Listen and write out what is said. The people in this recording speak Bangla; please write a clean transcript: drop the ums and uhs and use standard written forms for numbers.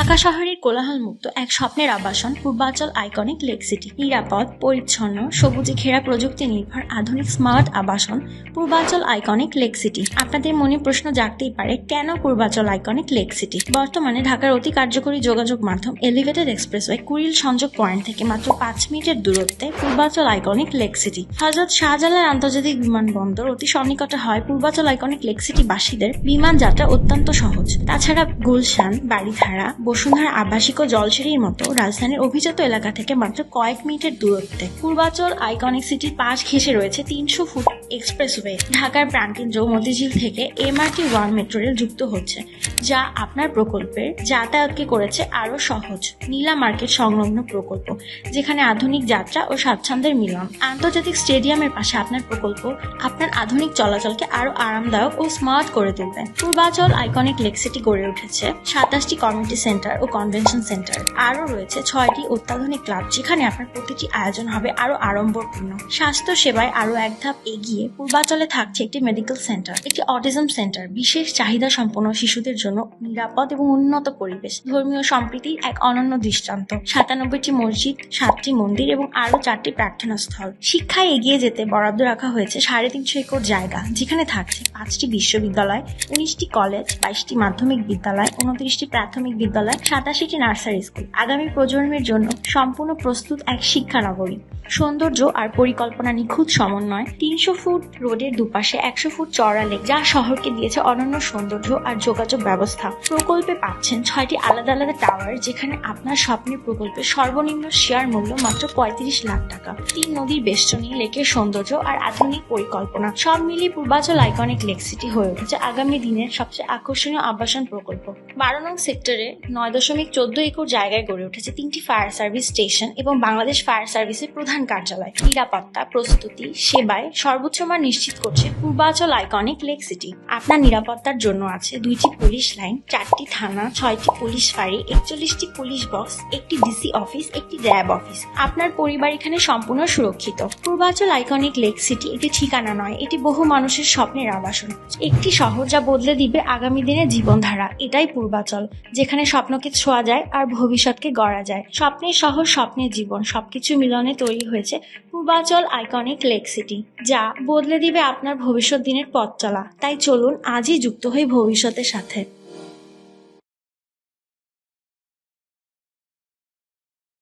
ঢাকা শহরের কোলাহলমুক্ত এক স্বপ্নের আবাসন পূর্বাচল আইকনিক লেক সিটি। নিরাপদ, পরিচ্ছন্ন, সবুজে ঘেরা প্রযুক্তি নির্ভর আধুনিক স্মার্ট আবাসন পূর্বাচল আইকনিক লেক সিটি। আপনাদের মনে প্রশ্ন জাগতেই পারে, কেন পূর্বাচল আইকনিক লেক সিটি? বর্তমানে ঢাকার অতি কার্যকরী যোগাযোগ মাধ্যম এলিভেটেড এক্সপ্রেসওয়ে কুড়িল সংযোগ পয়েন্ট থেকে মাত্র 5 মিনিটের দূরত্বে Purbachal iconic lake city. Hazrat Shahjalal আন্তর্জাতিক বিমানবন্দর অতি সন্নিকটে হয় পূর্বাচল আইকনিক লেক সিটি বাসীদের বিমান যাত্রা অত্যন্ত সহজ। তাছাড়া গুলশান, বাড়িধারা, বসুন্ধরা আবাসিক ও জলসিঁড়ির মতো রাজধানীর অভিজাত এলাকা থেকে মাত্র কয়েক মিনিটের দূরত্বে পূর্বাচল আইকনিক সিটির পাশ ঘেঁষে রয়েছে 300 ফুট এক্সপ্রেসওয়ে। ঢাকার প্রাণকেন্দ্র মতিঝিল থেকে MRT-1 মেট্রো রেল যুক্ত হচ্ছে, যা আপনার প্রকল্পের যাতায়াতকে করেছে আরো সহজ। নীলা মার্কেট সংলগ্ন প্রকল্প, যেখানে আধুনিক যাত্রা ও স্বাচ্ছন্দ্যের মিলন। আন্তর্জাতিক স্টেডিয়ামের পাশে আপনার প্রকল্প আপনার আধুনিক চলাচলকে আরো আরামদায়ক ও স্মার্ট করে তুলবে। পূর্বাচল আইকনিক লেক সিটি গড়ে উঠেছে 27টি কমিউনিটি সেন্টার ও কনভেনশন সেন্টার। আরও রয়েছে 6টি অত্যাধুনিক ক্লাব, যেখানে আপনার প্রতিটি আয়োজন হবে আরো আড়ম্বরপূর্ণ। স্বাস্থ্য সেবায় আরো এক ধাপ এগিয়ে পূর্বাচলে থাকছে একটি মেডিকেল সেন্টার, একটি অটিজম সেন্টার, বিশেষ চাহিদা সম্পন্ন শিশুদের জন্য নিরাপদ এবং উন্নত পরিবেশ, ধর্মীয় সম্প্রীতির এক অনন্য দৃষ্টান্ত, 97টি মসজিদ, 7টি মন্দির এবং আরো 4টি প্রার্থনা স্থল। শিক্ষায় এগিয়ে যেতে বরাদ্দ রাখা হয়েছে 350 একর জায়গা, যেখানে থাকছে 5টি বিশ্ববিদ্যালয়, 19টি কলেজ, 22টি মাধ্যমিক বিদ্যালয়, 29টি প্রাথমিক বিদ্যালয়, 87টি নার্সারি স্কুল। আগামী প্রজন্মের জন্য সম্পূর্ণ প্রস্তুত এক শিক্ষা নগরী। সৌন্দর্য আর পরিকল্পনা নিখুঁত সমন্বয়। 300 ফুট রোডের দুপাশে 100 ফুট চওড়া লেক, যা শহরকে দিয়েছে অনন্য সৌন্দর্য আর যোগাযোগ ব্যবস্থা। প্রকল্পে পাচ্ছেন 6টি আলাদা আলাদা টাওয়ার, যেখানে আপনার স্বপ্নের প্রকল্পের সর্বনিম্ন শেয়ার মূল্য মাত্র 35 লাখ টাকা। 3 নদীর বেষ্টনী, লেকের সৌন্দর্য আর আধুনিক পরিকল্পনা সব মিলিয়ে পূর্বাচল আইকনিক লেক সিটি হয়ে উঠেছে আগামী দিনের সবচেয়ে আকর্ষণীয় আবাসন প্রকল্প। 12 নং সেক্টরে 9.14 একর জায়গায় গড়ে উঠেছে 3টি ফায়ার সার্ভিস স্টেশন এবং বাংলাদেশ ফায়ার সার্ভিসের প্রধান কার্যালয়। নিরাপত্তা, প্রস্তুতি, সেবায় সর্বোচ্চ মান নিশ্চিত করছে পূর্বাচল আইকনিক লেক সিটি। আপনার নিরাপত্তার জন্য আছে 2টি পুলিশ লাইন, 4টি থানা, 6টি পুলিশ ফাঁড়ি, 41টি পুলিশ বক্স, একটি ডিসি অফিস, একটি র্যাব অফিস। আপনার পরিবার এখানে সম্পূর্ণ সুরক্ষিত। পূর্বাচল আইকনিক লেক সিটি একটি ঠিকানা নয়, এটি বহু মানুষের স্বপ্নের আবাসন। একটি শহর যা বদলে দিবে আগামী দিনের জীবনধারা। এটাই পূর্বাচল, যেখানে স্বপ্নকে ছোঁয়া যায় আর ভবিষ্যৎকে গড়া যায়। স্বপ্নের শহর, স্বপ্নের জীবন, সবকিছু মিলনে তৈরি হয়েছে পূর্বাচল আইকনিক লেক সিটি, যা বদলে দিবে আপনার ভবিষ্যৎ দিনের পথ চলা। তাই চলুন আজই যুক্ত হই ভবিষ্যতের সাথে।